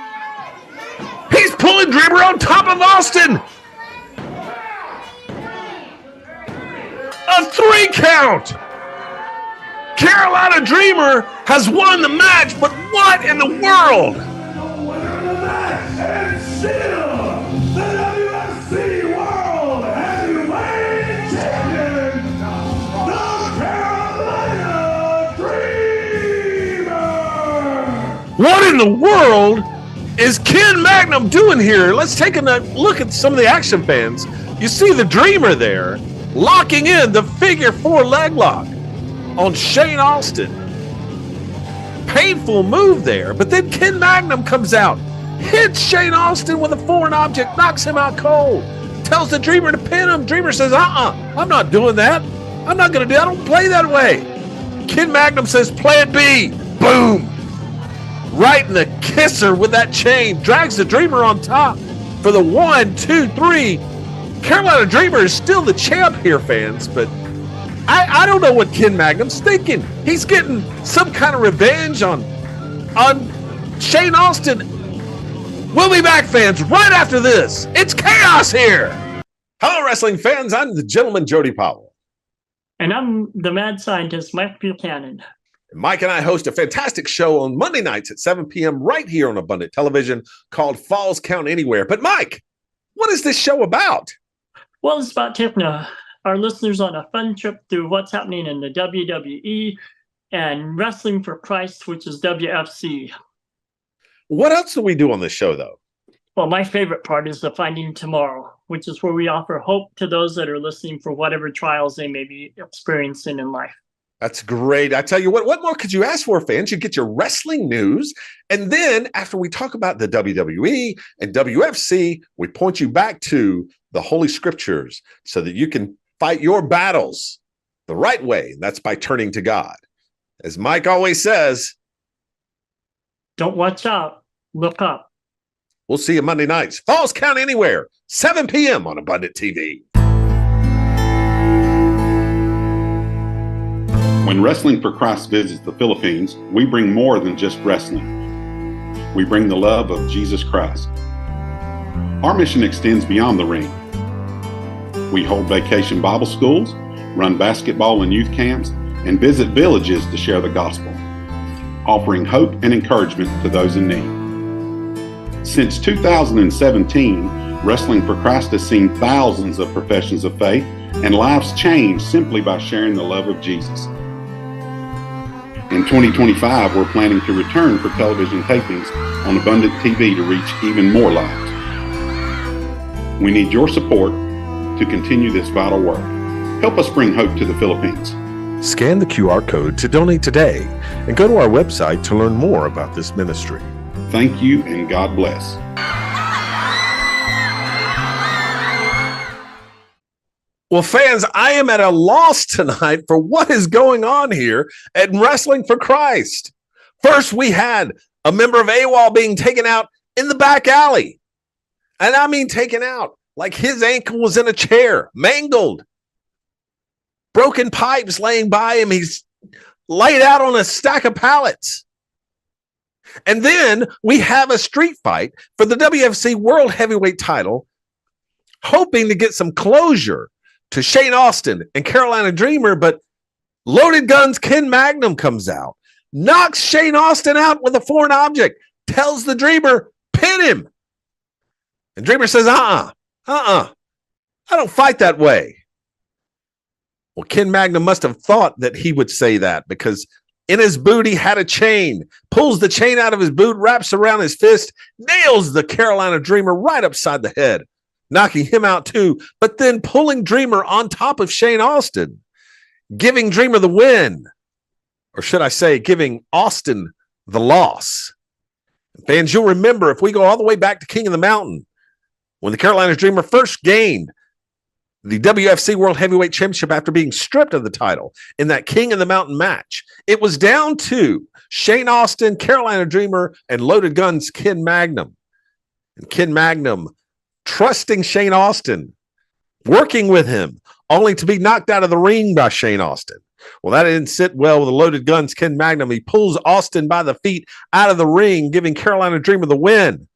Dreamer on top of Austin. A 3 count. Carolina Dreamer has won the match, but what in the world? The winner of the match and still the WFC World Heavyweight Champion, the Carolina Dreamer. What in the world is Ken Magnum doing here? Let's take a look at some of the action, fans. You see the Dreamer there locking in the figure 4 leg lock on Shane Austin. Painful move there, but then Ken Magnum comes out, hits Shane Austin with a foreign object, knocks him out cold, tells the Dreamer to pin him. Dreamer says, I'm not doing that. I'm not going to do that. I don't play that way. Ken Magnum says, plan B. Boom. Right in the kisser with that chain, drags the Dreamer on top for the 1, 2, 3. Carolina Dreamer is still the champ here, fans, but I don't know what Ken Magnum's thinking. He's getting some kind of revenge on Shane Austin. We'll be back, fans, right after this. It's chaos here. Hello, wrestling fans. I'm the gentleman, Jody Powell. And I'm the mad scientist, Mike Buchanan. Mike and I host a fantastic show on Monday nights at 7 p.m. right here on Abundant Television called Falls Count Anywhere. But Mike, what is this show about? Well, it's about taking our listeners on a fun trip through what's happening in the WWE and Wrestling for Christ, which is WFC. What else do we do on this show, though? Well, my favorite part is the Finding Tomorrow, which is where we offer hope to those that are listening for whatever trials they may be experiencing in life. That's great. I tell you what more could you ask for, fans? You get your wrestling news. And then after we talk about the WWE and WFC, we point you back to the Holy Scriptures so that you can fight your battles the right way. That's by turning to God. As Mike always says, don't watch out, look up. We'll see you Monday nights. Falls Count Anywhere, 7 p.m. on Abundant TV. When Wrestling for Christ visits the Philippines, we bring more than just wrestling. We bring the love of Jesus Christ. Our mission extends beyond the ring. We hold vacation Bible schools, run basketball and youth camps, and visit villages to share the gospel, offering hope and encouragement to those in need. Since 2017, Wrestling for Christ has seen thousands of professions of faith and lives changed simply by sharing the love of Jesus. In 2025, we're planning to return for television tapings on Abundant TV to reach even more lives. We need your support to continue this vital work. Help us bring hope to the Philippines. Scan the QR code to donate today and go to our website to learn more about this ministry. Thank you and God bless. Well, fans, I am at a loss tonight for what is going on here at Wrestling for Christ. First, we had a member of AWOL being taken out in the back alley. And I mean taken out like his ankle was in a chair, mangled. Broken pipes laying by him. He's laid out on a stack of pallets. And then we have a street fight for the WFC World Heavyweight title, hoping to get some closure to Shane Austin and Carolina Dreamer, but Loaded Guns Ken Magnum comes out, knocks Shane Austin out with a foreign object, tells the Dreamer, pin him. And Dreamer says, I don't fight that way. Well, Ken Magnum must have thought that he would say that because in his boot, he had a chain, pulls the chain out of his boot, wraps around his fist, nails the Carolina Dreamer right upside the head, knocking him out too, but then pulling Dreamer on top of Shane Austin, giving Dreamer the win, or should I say, giving Austin the loss. Fans, you'll remember if we go all the way back to King of the Mountain, when the Carolina Dreamer first gained the WFC World Heavyweight Championship after being stripped of the title in that King of the Mountain match, it was down to Shane Austin, Carolina Dreamer, and Loaded Guns Ken Magnum. And Ken Magnum trusting Shane Austin, working with him, only to be knocked out of the ring by Shane Austin. Well, that didn't sit well with the Loaded Guns Ken Magnum. He pulls Austin by the feet out of the ring, giving Carolina Dreamer the win.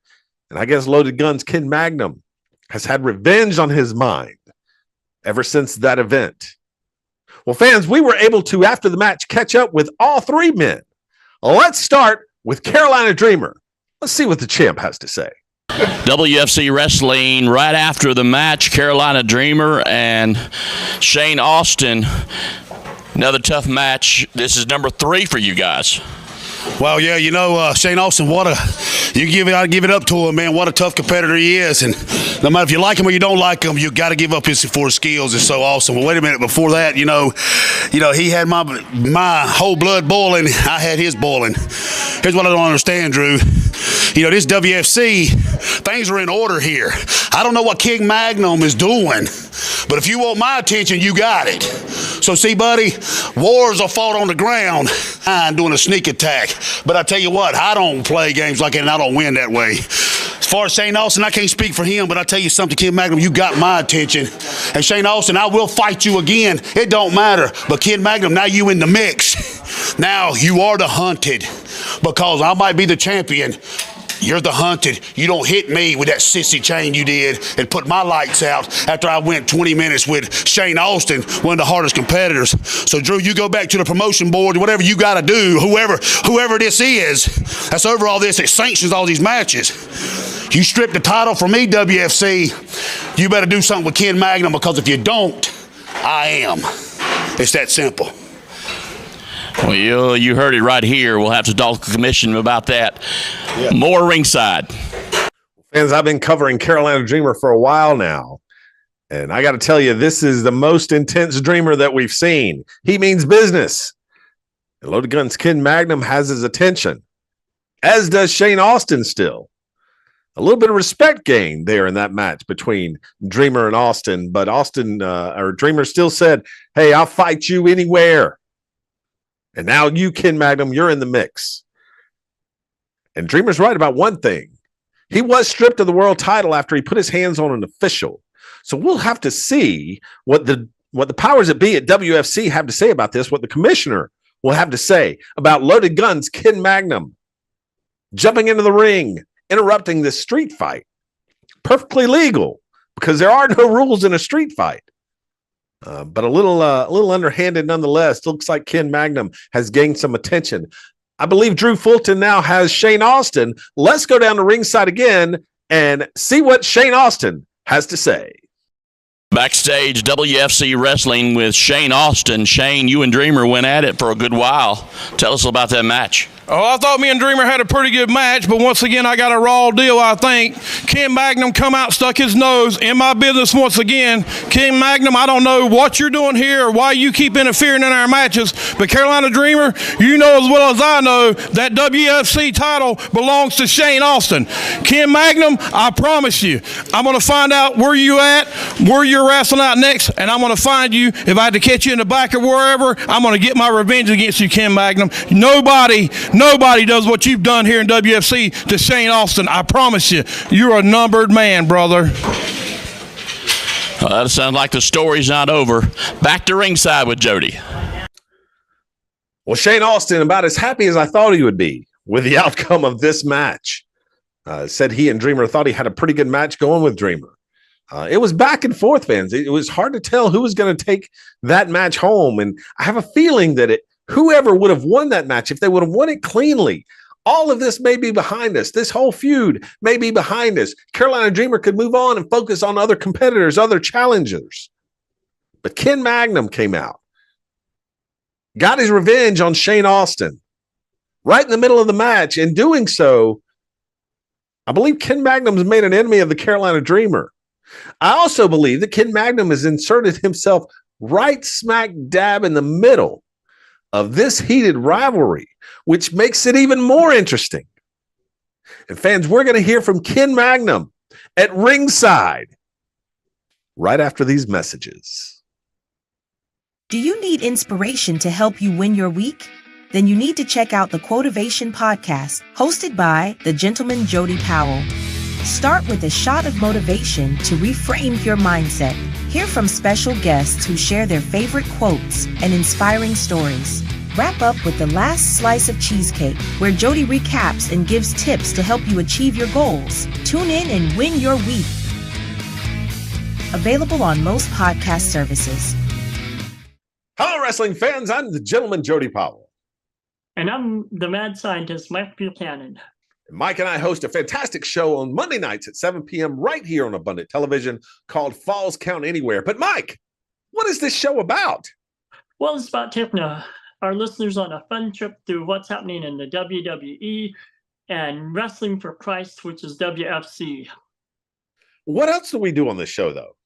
And I guess Loaded Guns Ken Magnum has had revenge on his mind ever since that event. Well, fans, we were able to, after the match, catch up with all three men. Let's start with Carolina Dreamer. Let's see what the champ has to say. WFC Wrestling, right after the match, Carolina Dreamer and Shane Austin. Another tough match. This is number 3 for you guys. Well, yeah, Shane Austin, I give it up to him, man. What a tough competitor he is. And no matter if you like him or you don't like him, you got to give up his skills. It's so awesome. Well, wait a minute. Before that, he had my whole blood boiling. I had his boiling. Here's what I don't understand, Drew. This WFC, things are in order here. I don't know what King Magnum is doing, but if you want my attention, you got it. So, see, buddy, wars are fought on the ground. I'm doing a sneak attack. But I tell you what, I don't play games like that, and I don't win that way. As far as Shane Austin, I can't speak for him, but I tell you something, Ken Magnum, you got my attention. And Shane Austin, I will fight you again. It don't matter. But Ken Magnum, now you in the mix. Now you are the hunted. Because I might be the champion. You're the hunted. You don't hit me with that sissy chain you did and put my lights out after I went 20 minutes with Shane Austin, one of the hardest competitors. So, Drew, you go back to the promotion board, whatever you got to do, whoever this is, that's over all this, it sanctions all these matches. You strip the title from me, WFC, you better do something with Ken Magnum, because if you don't, I am. It's that simple. Well, you heard it right here. We'll have to talk to the commission about that. Yeah. More ringside. Fans, I've been covering Carolina Dreamer for a while now, and I got to tell you, this is the most intense Dreamer that we've seen. He means business. And Loaded Guns Ken Magnum has his attention, as does Shane Austin still. A little bit of respect gained there in that match between Dreamer and Austin, but Dreamer still said, hey, I'll fight you anywhere. And now you, Ken Magnum, you're in the mix. And Dreamer's right about one thing. He was stripped of the world title after he put his hands on an official. So we'll have to see what the powers that be at WFC have to say about this, what the commissioner will have to say about Loaded Guns Ken Magnum jumping into the ring, interrupting this street fight. Perfectly legal, because there are no rules in a street fight. But a little underhanded nonetheless. Looks like Ken Magnum has gained some attention. I believe Drew Fulton now has Shane Austin. Let's go down to ringside again and see what Shane Austin has to say. Backstage, WFC Wrestling with Shane Austin. Shane, you and Dreamer went at it for a good while. Tell us about that match. Oh, I thought me and Dreamer had a pretty good match, but once again, I got a raw deal, I think. Ken Magnum come out, stuck his nose in my business once again. Ken Magnum, I don't know what you're doing here or why you keep interfering in our matches, but Carolina Dreamer, you know as well as I know that WFC title belongs to Shane Austin. Ken Magnum, I promise you, I'm going to find out where you at, where you're wrestling out next, and I'm going to find you. If I had to catch you in the back or wherever, I'm going to get my revenge against you, Ken Magnum. Nobody does what you've done here in WFC to Shane Austin. I promise you, you're a numbered man, brother. That sounds like the story's not over. Back to ringside with Jody. Well, Shane Austin, about as happy as I thought he would be with the outcome of this match. Said he and Dreamer thought he had a pretty good match going with Dreamer. It was back and forth, fans. It was hard to tell who was going to take that match home. And I have a feeling that whoever would have won that match, if they would have won it cleanly, all of this may be behind us. This whole feud may be behind us. Carolina Dreamer could move on and focus on other competitors, other challengers. But Ken Magnum came out, got his revenge on Shane Austin right in the middle of the match. In doing so, I believe Ken Magnum's made an enemy of the Carolina Dreamer. I also believe that Ken Magnum has inserted himself right smack dab in the middle of this heated rivalry, which makes it even more interesting. And fans, we're going to hear from Ken Magnum at ringside right after these messages. Do you need inspiration to help you win your week? Then you need to check out the Quotivation podcast, hosted by the gentleman Jody Powell. Start with a shot of motivation to reframe your mindset. Hear from special guests who share their favorite quotes and inspiring stories. Wrap up with the last slice of cheesecake, where Jody recaps and gives tips to help you achieve your goals. Tune in and win your week. Available on most podcast services. Hello, wrestling fans. I'm the gentleman, Jody Powell. And I'm the mad scientist, Mike Buchanan. Mike and I host a fantastic show on Monday nights at 7 p.m. right here on Abundant Television called Falls Count Anywhere. But Mike, what is this show about? Well, it's about taking our listeners on a fun trip through what's happening in the WWE and Wrestling for Christ, which is WFC. What else do we do on this show, though?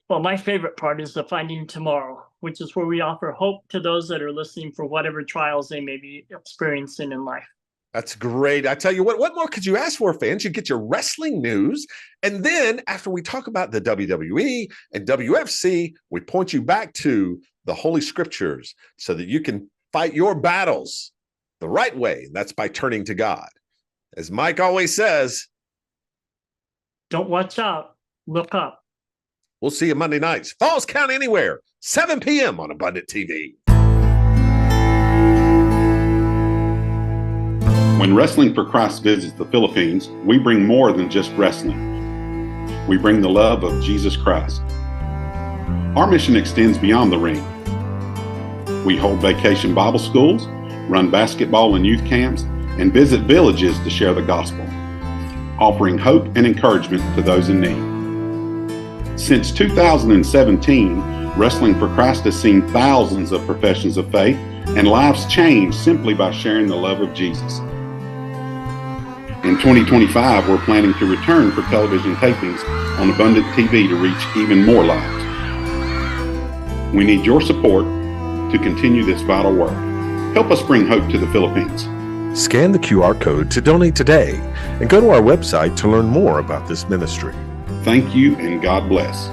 Well, my favorite part is the Finding Tomorrow, which is where we offer hope to those that are listening for whatever trials they may be experiencing in life. That's great. I tell you what more could you ask for, fans? You get your wrestling news. And then after we talk about the WWE and WFC, we point you back to the Holy Scriptures so that you can fight your battles the right way. And that's by turning to God. As Mike always says, don't watch out, look up. We'll see you Monday nights. Falls Count Anywhere, 7 p.m. on Abundant TV. When Wrestling for Christ visits the Philippines, we bring more than just wrestling. We bring the love of Jesus Christ. Our mission extends beyond the ring. We hold vacation Bible schools, run basketball and youth camps, and visit villages to share the gospel, offering hope and encouragement to those in need. Since 2017, Wrestling for Christ has seen thousands of professions of faith and lives changed simply by sharing the love of Jesus. In 2025, we're planning to return for television tapings on Abundant TV to reach even more lives. We need your support to continue this vital work. Help us bring hope to the Philippines. Scan the QR code to donate today and go to our website to learn more about this ministry. Thank you and God bless.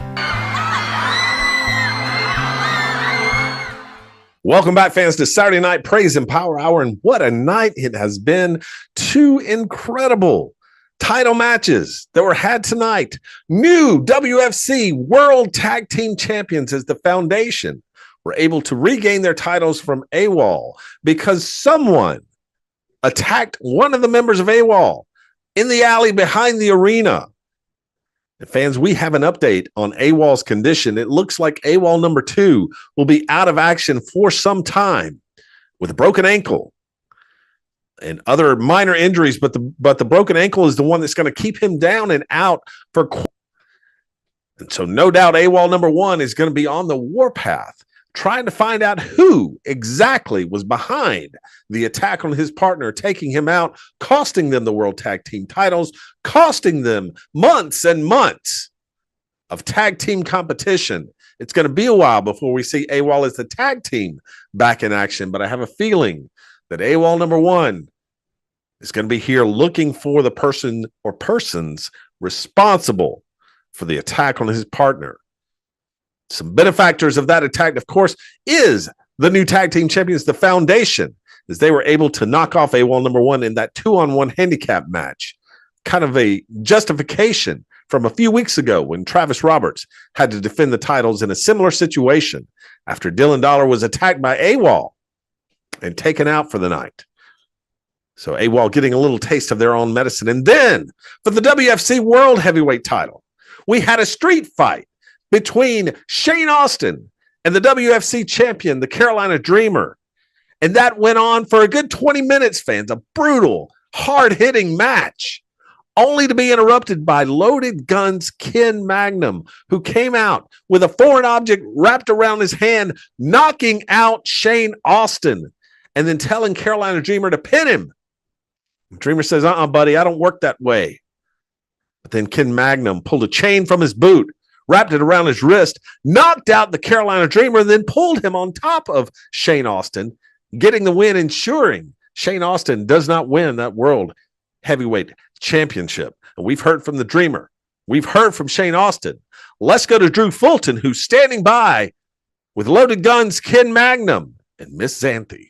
Welcome back, fans, to Saturday Night Praise and Power Hour. And what a night it has been. Two incredible title matches that were had tonight. New WFC World Tag Team Champions as the Foundation were able to regain their titles from AWOL because someone attacked one of the members of AWOL in the alley behind the arena. And fans, we have an update on AWOL's condition. It looks like AWOL number 2 will be out of action for some time with a broken ankle and other minor injuries, but the broken ankle is the one that's going to keep him down and out for. And so no doubt AWOL number 1 is going to be on the warpath, trying to find out who exactly was behind the attack on his partner, taking him out, costing them the World Tag Team titles, costing them months and months of tag team competition. It's going to be a while before we see AWOL as the tag team back in action, but I have a feeling that AWOL number 1 is going to be here looking for the person or persons responsible for the attack on his partner. Some benefactors of that attack, of course, is the new tag team champions, the Foundation, as they were able to knock off AWOL number 1 in that 2-on-1 handicap match. Kind of a justification from a few weeks ago when Travis Roberts had to defend the titles in a similar situation after Dylan Dollar was attacked by AWOL and taken out for the night. So AWOL getting a little taste of their own medicine. And then for the WFC World Heavyweight title, we had a street fight between Shane Austin and the WFC champion, the Carolina Dreamer. And that went on for a good 20 minutes, fans. A brutal, hard-hitting match, only to be interrupted by Loaded Guns Ken Magnum, who came out with a foreign object wrapped around his hand, knocking out Shane Austin, and then telling Carolina Dreamer to pin him. Dreamer says, buddy, I don't work that way. But then Ken Magnum pulled a chain from his boot, wrapped it around his wrist, knocked out the Carolina Dreamer, and then pulled him on top of Shane Austin, getting the win, ensuring Shane Austin does not win that World Heavyweight Championship. And we've heard from the Dreamer. We've heard from Shane Austin. Let's go to Drew Fulton, who's standing by with Loaded Guns Ken Magnum and Miss Xanthi.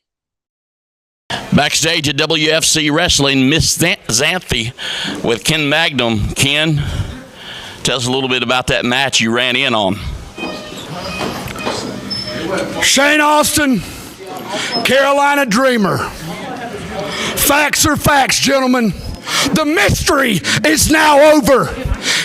Backstage at WFC Wrestling, Miss Xanthi with Ken Magnum. Ken, tell us a little bit about that match you ran in on. Shane Austin Carolina Dreamer. Facts are facts, gentlemen. The mystery is now over.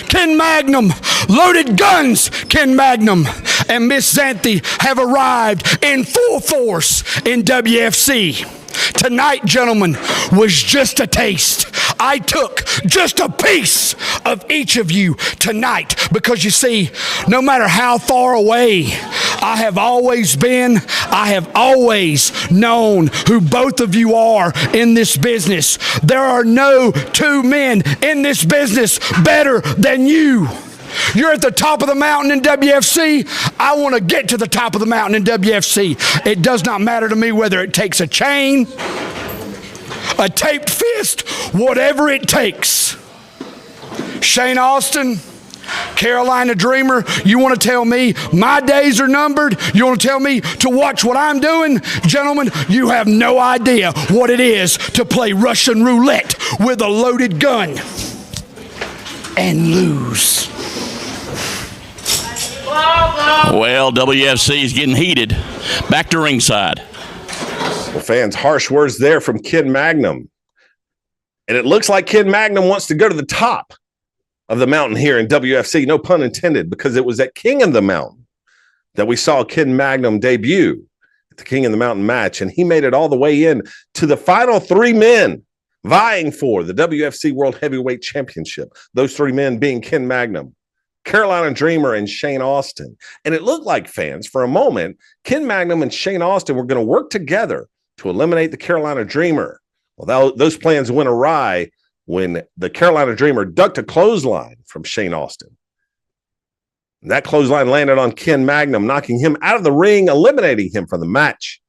Ken Magnum, Loaded Guns, Ken Magnum, and Miss Xanthi have arrived in full force in WFC. Tonight, gentlemen, was just a taste. I took just a piece of each of you tonight because, you see, no matter how far away I have always been, I have always known who both of you are in this business. There are no two men in this business better than you. You're at the top of the mountain in WFC. I want to get to the top of the mountain in WFC. It does not matter to me whether it takes a chain, a taped fist, whatever it takes. Shane Austin, Carolina Dreamer, you want to tell me my days are numbered? You want to tell me to watch what I'm doing? Gentlemen, you have no idea what it is to play Russian roulette with a loaded gun and lose. Well, WFC is getting heated. Back to ringside. Well, fans, harsh words there from Ken Magnum. And it looks like Ken Magnum wants to go to the top of the mountain here in WFC, no pun intended, because it was at King of the Mountain that we saw Ken Magnum debut at the King of the Mountain match, and he made it all the way in to the final three men vying for the WFC World Heavyweight Championship. Those three men being Ken Magnum, Carolina Dreamer, and Shane Austin. And it looked like, fans, for a moment, Ken Magnum and Shane Austin were going to work together to eliminate the Carolina Dreamer. Well, those plans went awry when the Carolina Dreamer ducked a clothesline from Shane Austin. And that clothesline landed on Ken Magnum, knocking him out of the ring, eliminating him from the match.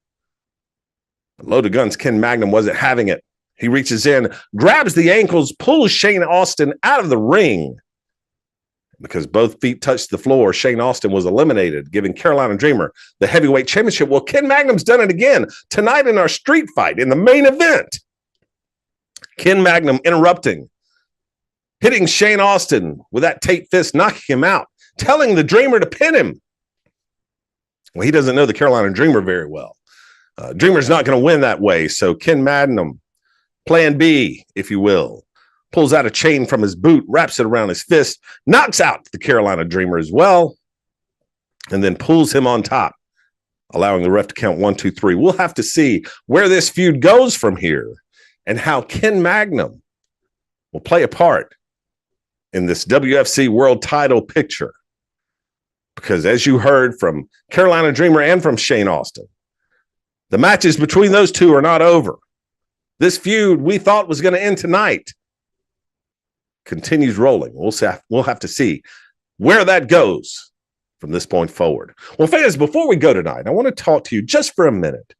Loaded Guns Ken Magnum wasn't having it. He reaches in, grabs the ankles, pulls Shane Austin out of the ring. Because both feet touched the floor, Shane Austin was eliminated, giving Carolina Dreamer the heavyweight championship. Well, Ken Magnum's done it again tonight in our street fight in the main event. Ken Magnum interrupting, hitting Shane Austin with that taped fist, knocking him out, telling the Dreamer to pin him. Well, he doesn't know the Carolina Dreamer very well. Dreamer's not going to win that way, so Ken Magnum, plan B, if you will, pulls out a chain from his boot, wraps it around his fist, knocks out the Carolina Dreamer as well, and then pulls him on top, allowing the ref to count 1, 2, 3. We'll have to see where this feud goes from here and how Ken Magnum will play a part in this WFC world title picture. Because as you heard from Carolina Dreamer and from Shane Austin, the matches between those two are not over. This feud we thought was going to end tonight continues rolling. We'll have to see where that goes from this point forward. Well, fans, before we go tonight, I want to talk to you just for a minute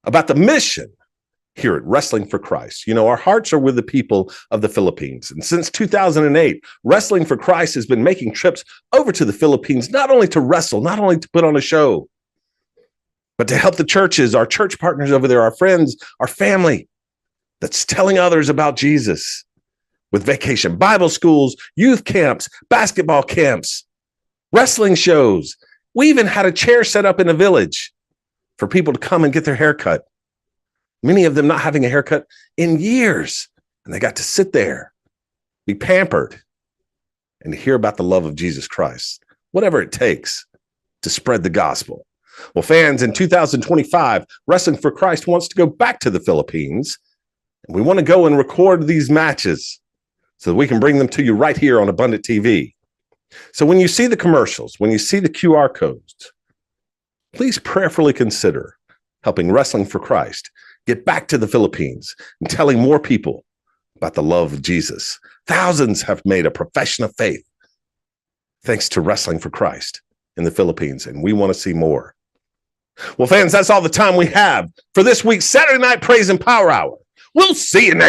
about the mission here at Wrestling for Christ. You know, our hearts are with the people of the Philippines. And since 2008, Wrestling for Christ has been making trips over to the Philippines, not only to wrestle, not only to put on a show, but to help the churches, our church partners over there, our friends, our family that's telling others about Jesus with vacation Bible schools, youth camps, basketball camps, wrestling shows. We even had a chair set up in a village for people to come and get their hair cut. Many of them not having a haircut in years. And they got to sit there, be pampered, and hear about the love of Jesus Christ, whatever it takes to spread the gospel. Well, fans, in 2025, Wrestling for Christ wants to go back to the Philippines. And we want to go and record these matches so that we can bring them to you right here on Abundant TV. So when you see the commercials, when you see the QR codes, please prayerfully consider helping Wrestling for Christ get back to the Philippines and telling more people about the love of Jesus. Thousands have made a profession of faith thanks to Wrestling for Christ in the Philippines, and we want to see more. Well, fans, that's all the time we have for this week's Saturday Night Praise and Power Hour. We'll see you next